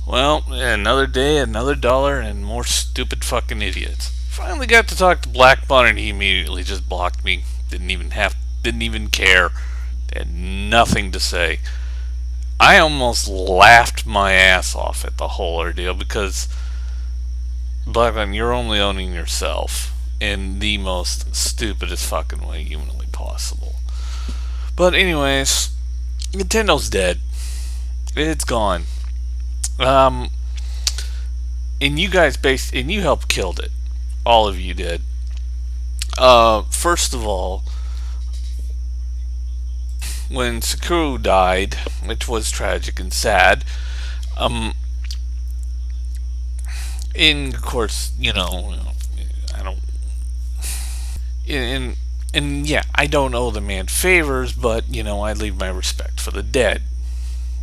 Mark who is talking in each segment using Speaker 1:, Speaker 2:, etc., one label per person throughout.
Speaker 1: Well, yeah, another day, another dollar, and more stupid fucking idiots. Finally got to talk to Black Bun, and he immediately just blocked me. Didn't even care. Had nothing to say. I almost laughed my ass off at the whole ordeal because Black Bun, you're only owning yourself in the most stupidest fucking way humanly possible. But anyways, Nintendo's dead. It's gone. Um, and you helped killed it. All of you did. First of all, when Sakura died, which was tragic and sad, um, and of course, I don't, and yeah, I don't owe the man favors, but I leave my respect for the dead.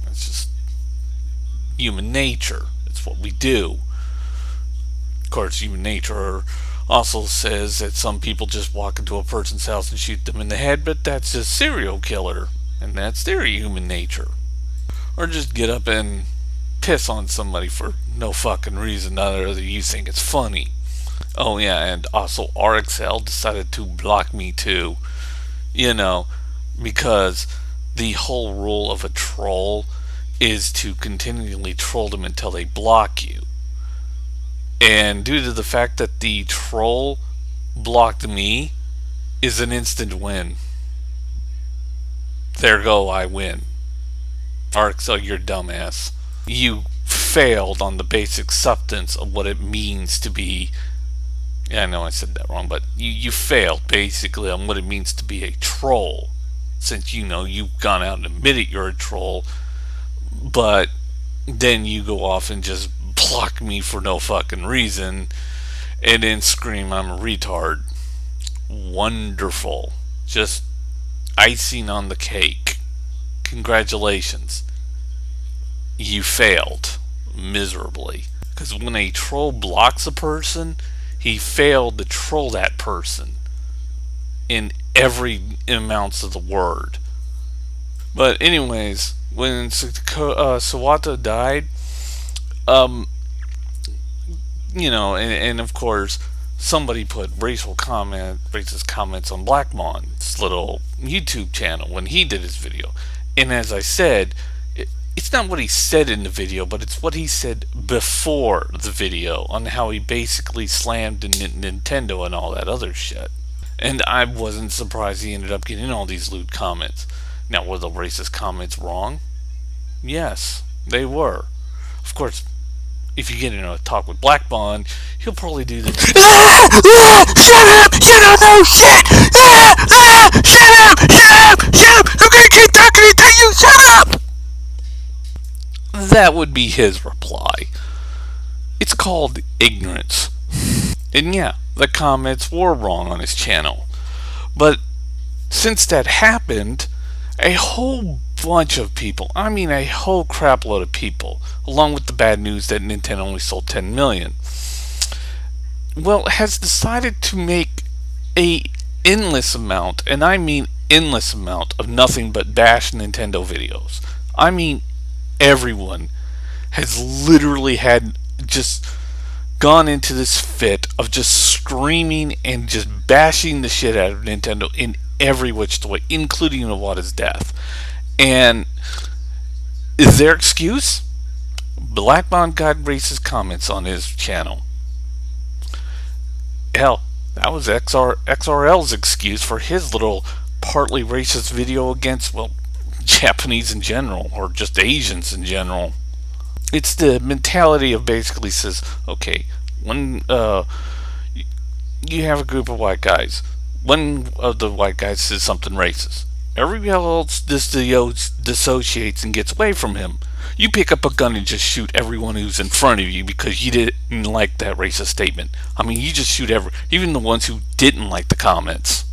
Speaker 1: That's just human nature. It's what we do. Of course, human nature also says that some people just walk into a person's house and shoot them in the head, but that's a serial killer, and that's their human nature. Or just get up and piss on somebody for no fucking reason other than you think it's funny. Oh yeah, and also RXL decided to block me too. You know, because the whole rule of a troll is to continually troll them until they block you. And due to the fact that the troll blocked me is an instant win. There go, I win. RXL, you're dumbass. You failed on the basic substance of what it means to be. Yeah, I know I said that wrong, but you failed basically on what it means to be a troll. Since you've gone out and admitted you're a troll, but then you go off and just block me for no fucking reason and then scream I'm a retard. Wonderful. Just icing on the cake. Congratulations. You failed miserably. Because when a troll blocks a person, he failed to troll that person in every amounts of the word. But anyways, when Sawata died, um, and of course, somebody put racist comments on Blackmon's little YouTube channel when he did his video. And as I said, it's not what he said in the video, but it's what he said before the video on how he basically slammed Nintendo and all that other shit. And I wasn't surprised he ended up getting all these lewd comments. Now, were the racist comments wrong? Yes, they were. Of course, if you get into a talk with Black Bond, he'll probably do the shut up! You don't know shit! Shut up! Shut up! Shut up! I'm gonna keep talking until you shut up! That would be his reply. It's called ignorance. And yeah, the comments were wrong on his channel. But since that happened, a whole bunch of people, I mean a whole crap load of people, along with the bad news that Nintendo only sold 10 million, well, has decided to make a endless amount, and I mean endless amount, of nothing but bash Nintendo videos. I mean, everyone has literally had just gone into this fit of just screaming and just bashing the shit out of Nintendo in every which way, including Iwata's death. And is their excuse? Black Bond got racist comments on his channel. Hell, that was XRL's excuse for his little partly racist video against, well, Japanese in general, or just Asians in general. It's the mentality of basically says, okay, when you have a group of white guys, one of the white guys says something racist. Everybody else dissociates and gets away from him. You pick up a gun and just shoot everyone who's in front of you because you didn't like that racist statement. I mean, you just shoot even the ones who didn't like the comments.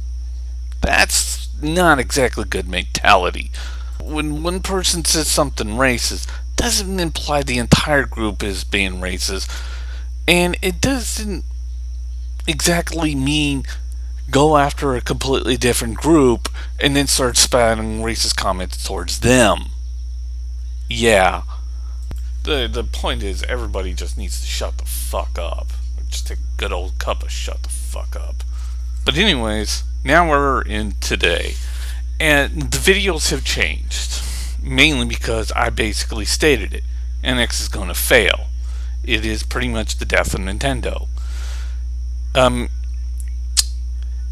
Speaker 1: That's not exactly good mentality. When one person says something racist, doesn't imply the entire group is being racist, and it doesn't exactly mean go after a completely different group and then start spouting racist comments towards them. Yeah, The point is, everybody just needs to shut the fuck up. Just take a good old cup of shut the fuck up. But anyways, now we're in today. And the videos have changed. Mainly because I basically stated it. NX is going to fail. It is pretty much the death of Nintendo.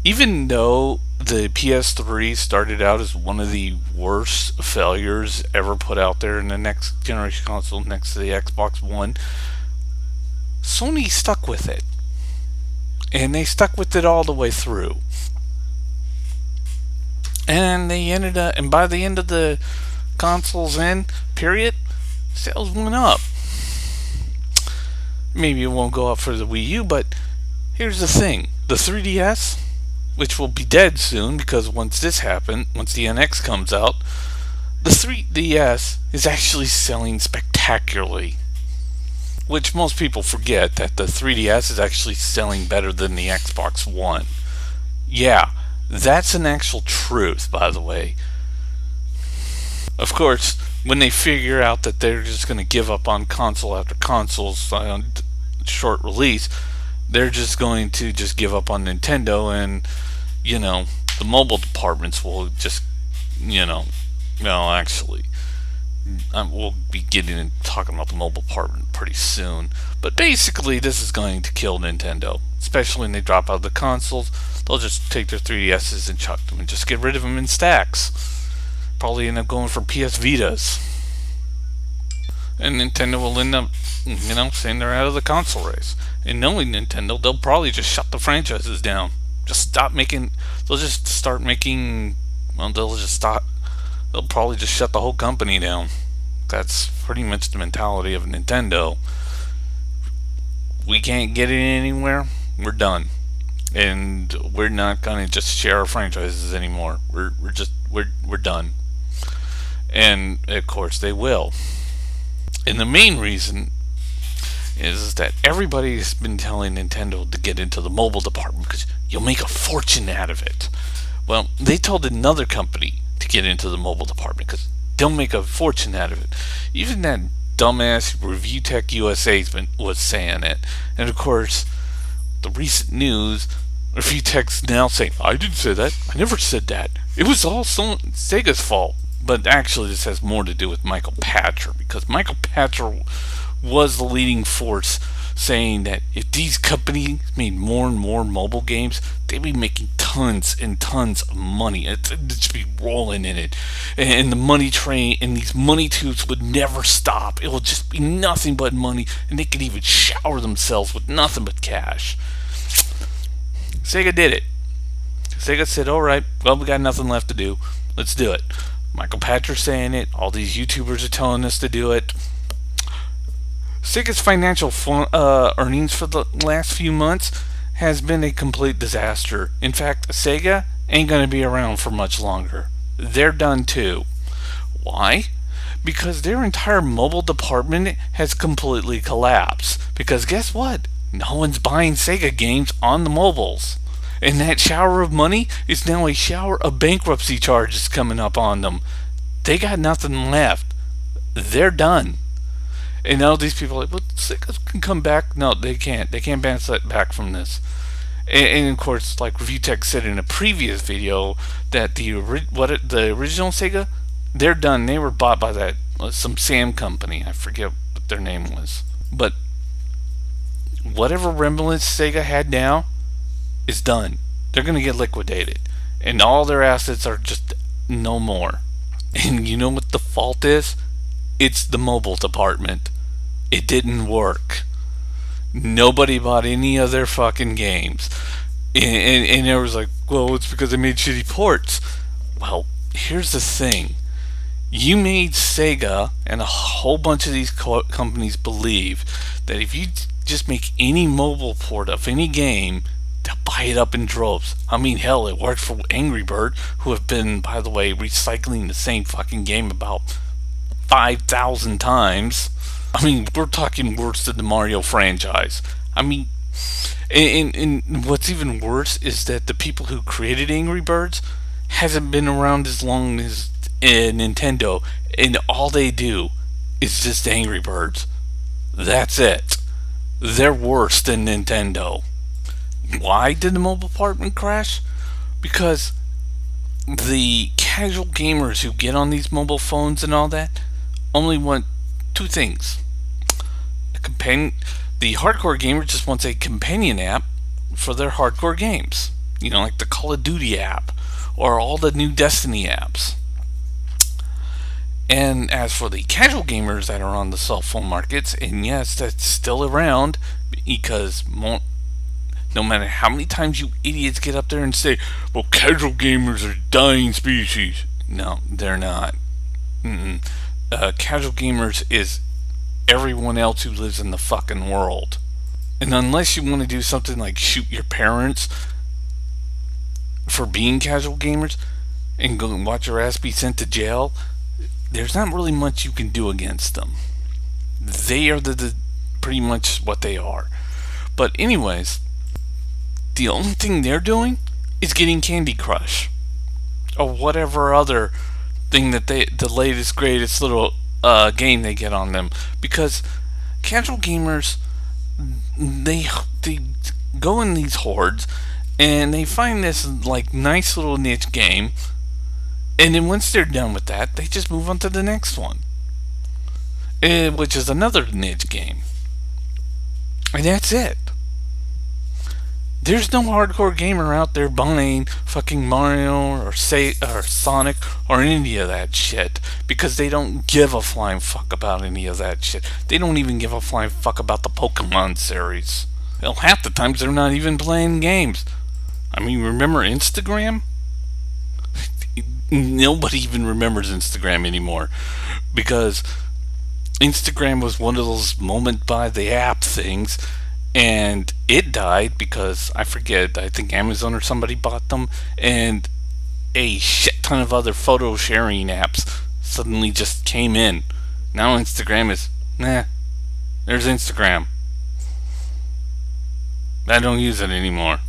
Speaker 1: Even though the PS3 started out as one of the worst failures ever put out there in the next generation console next to the Xbox One, Sony stuck with it. And they stuck with it all the way through. And they ended up, and by the end of the console's end period, sales went up. Maybe it won't go up for the Wii U, but here's the thing. The 3DS, which will be dead soon because once this happens, once the NX comes out, the 3DS is actually selling spectacularly. Which most people forget that the 3DS is actually selling better than the Xbox One. Yeah, that's an actual truth, by the way. Of course, when they figure out that they're just going to give up on console after console's short release, they're just going to just give up on Nintendo, and the mobile departments will just actually we'll be getting and talking about the mobile department pretty soon. But basically, this is going to kill Nintendo, especially when they drop out of the consoles. They'll just take their 3DSs and chuck them and just get rid of them in stacks. Probably end up going for PS Vitas. And Nintendo will end up, saying they're out of the console race. And knowing Nintendo, they'll probably just shut the franchises down. Just stop making, they'll just start making, they'll probably just shut the whole company down. That's pretty much the mentality of Nintendo. We can't get it anywhere, we're done. And we're not gonna just share our franchises anymore. We're done. And of course they will. And the main reason is that everybody's been telling Nintendo to get into the mobile department because you'll make a fortune out of it. Well, they told another company to get into the mobile department because they'll make a fortune out of it. Even that dumbass Review Tech USA was saying it. And of course, the recent news, Review Tech's now saying, I didn't say that. I never said that. It was all Sega's fault. But actually, this has more to do with Michael Patcher, because Michael Patcher was the leading force saying that if these companies made more and more mobile games, they'd be making tons and tons of money. It'd just be rolling in it. And the money train and these money tubes would never stop. It would just be nothing but money, and they could even shower themselves with nothing but cash. Sega did it. Sega said, alright, well, we got nothing left to do. Let's do it. Michael Patcher saying it. All these YouTubers are telling us to do it. Sega's financial earnings for the last few months has been a complete disaster. In fact, Sega ain't going to be around for much longer. They're done too. Why? Because their entire mobile department has completely collapsed. Because guess what? No one's buying Sega games on the mobiles. And that shower of money is now a shower of bankruptcy charges coming up on them. They got nothing left. They're done. And now these people are like, well, Sega can come back. No, they can't. They can't bounce that back from this. And of course, like Review Tech said in a previous video, that the original Sega, they're done. They were bought by that some Sam company. I forget what their name was. But whatever remnants Sega had now is done. They're going to get liquidated. And all their assets are just no more. And you know what the fault is? It's the mobile department. It didn't work. Nobody bought any of their fucking games. And it was like, well, it's because they made shitty ports. Well, here's the thing. You made Sega and a whole bunch of these companies believe that if you just make any mobile port of any game, they'll buy it up in droves. I mean, hell, it worked for Angry Bird, who have been, by the way, recycling the same fucking game about 5,000 times. I mean, we're talking worse than the Mario franchise. I mean, and what's even worse is that the people who created Angry Birds hasn't been around as long as Nintendo, and all they do It's just Angry Birds. That's it. They're worse than Nintendo. Why did the mobile department crash? Because the casual gamers who get on these mobile phones and all that only want two things. A companion. The hardcore gamer just wants a companion app for their hardcore games. Like the Call of Duty app or all the new Destiny apps. And as for the casual gamers that are on the cell phone markets, and yes, that's still around because no matter how many times you idiots get up there and say, well, casual gamers are dying species. No, they're not. Casual gamers is everyone else who lives in the fucking world. And unless you want to do something like shoot your parents for being casual gamers and go and watch your ass be sent to jail, there's not really much you can do against them. They are the pretty much what they are. But anyways, the only thing they're doing is getting Candy Crush or whatever other thing that the latest greatest little game they get on them, because casual gamers they go in these hordes and they find this like nice little niche game, and then once they're done with that, they just move on to the next one, which is another niche game, and that's it. There's no hardcore gamer out there buying fucking Mario or Sonic or any of that shit because they don't give a flying fuck about any of that shit. They don't even give a flying fuck about the Pokemon series. Hell, half the times they're not even playing games. I mean, remember Instagram? Nobody even remembers Instagram anymore because Instagram was one of those moment by the app things. And it died because, I think Amazon or somebody bought them, and a shit ton of other photo sharing apps suddenly just came in. Now Instagram is, there's Instagram. I don't use it anymore.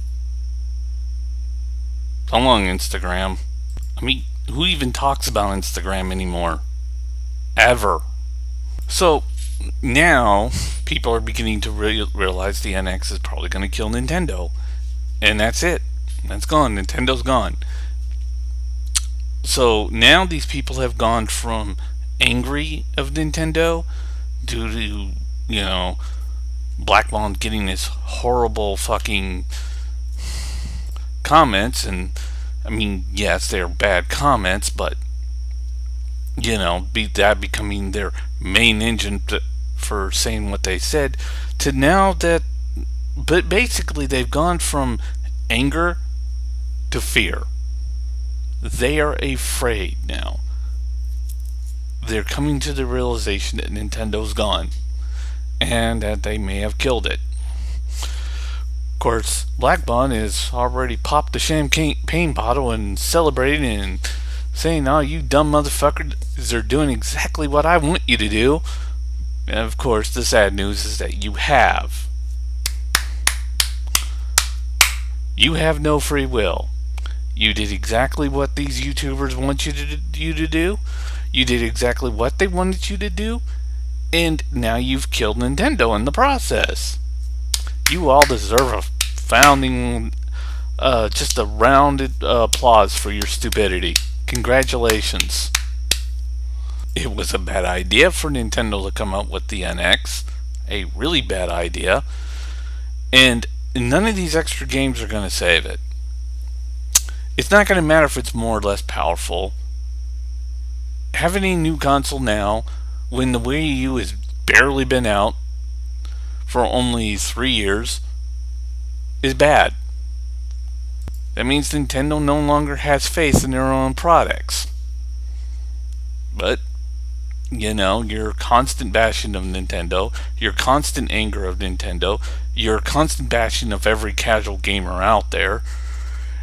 Speaker 1: So long, Instagram. I mean, who even talks about Instagram anymore? Ever. So, now people are beginning to realize the NX is probably going to kill Nintendo, and that's it. That's gone. Nintendo's gone. So now these people have gone from angry of Nintendo due to Black Bond getting this horrible fucking comments, and I mean, yes, they're bad comments, but that becoming their main engine for saying what they said, to now that, but basically they've gone from anger to fear. They are afraid now. They're coming to the realization that Nintendo's gone and that they may have killed it. Of course, Black Bond has already popped the champagne bottle and celebrating and saying, "Oh, you dumb motherfuckers are doing exactly what I want you to do." And of course, the sad news is that you have no free will. You did exactly what these YouTubers want you to do. You did exactly what they wanted you to do, and now you've killed Nintendo in the process. You all deserve a just a rounded applause for your stupidity. Congratulations. It was a bad idea for Nintendo to come out with the NX. A really bad idea. And none of these extra games are going to save it. It's not going to matter if it's more or less powerful. Having a new console now, when the Wii U has barely been out for only 3 years, is bad. That means Nintendo no longer has faith in their own products. But your constant bashing of Nintendo, your constant anger of Nintendo, your constant bashing of every casual gamer out there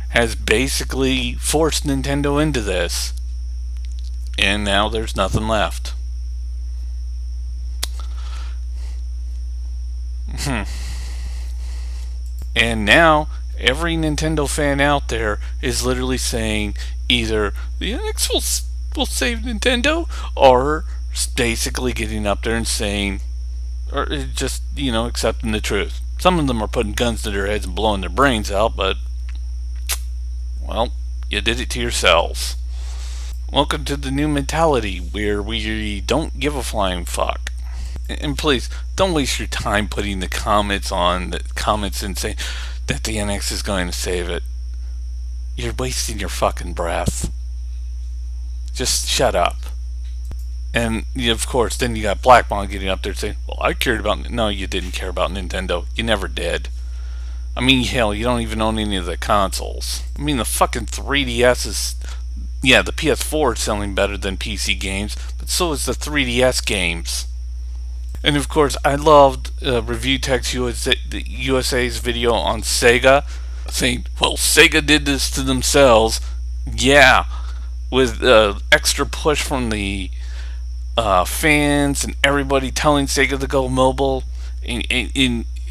Speaker 1: has basically forced Nintendo into this. And now there's nothing left. And now every Nintendo fan out there is literally saying either the NX will save Nintendo, or basically getting up there and saying, or just, accepting the truth. Some of them are putting guns to their heads and blowing their brains out, but, well, you did it to yourselves. Welcome to the new mentality where we don't give a flying fuck. And please, don't waste your time putting the comments and saying that the NX is going to save it. You're wasting your fucking breath. Just shut up. And of course, then you got Blackmon getting up there saying, "Well, I cared about." No, you didn't care about Nintendo. You never did. I mean, hell, you don't even own any of the consoles. I mean, the fucking 3DS is. Yeah, the PS4 is selling better than PC games, but so is the 3DS games. And of course, I loved Review Tech's USA's video on Sega, saying, "Well, Sega did this to themselves." Yeah, with extra push from the fans and everybody telling Sega to go mobile.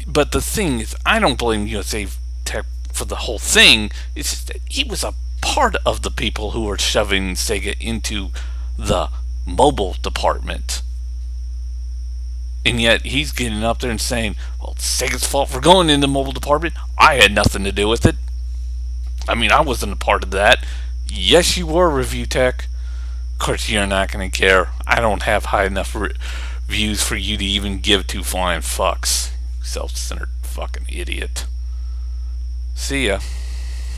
Speaker 1: But the thing is, I don't blame USA Tech for the whole thing. It's just that he was a part of the people who were shoving Sega into the mobile department. And yet he's getting up there and saying, "Well, it's Sega's fault for going into the mobile department. I had nothing to do with it. I mean, I wasn't a part of that." Yes, you were, Review Tech. Of course, you're not going to care. I don't have high enough views for you to even give two flying fucks. Self-centered fucking idiot. See ya.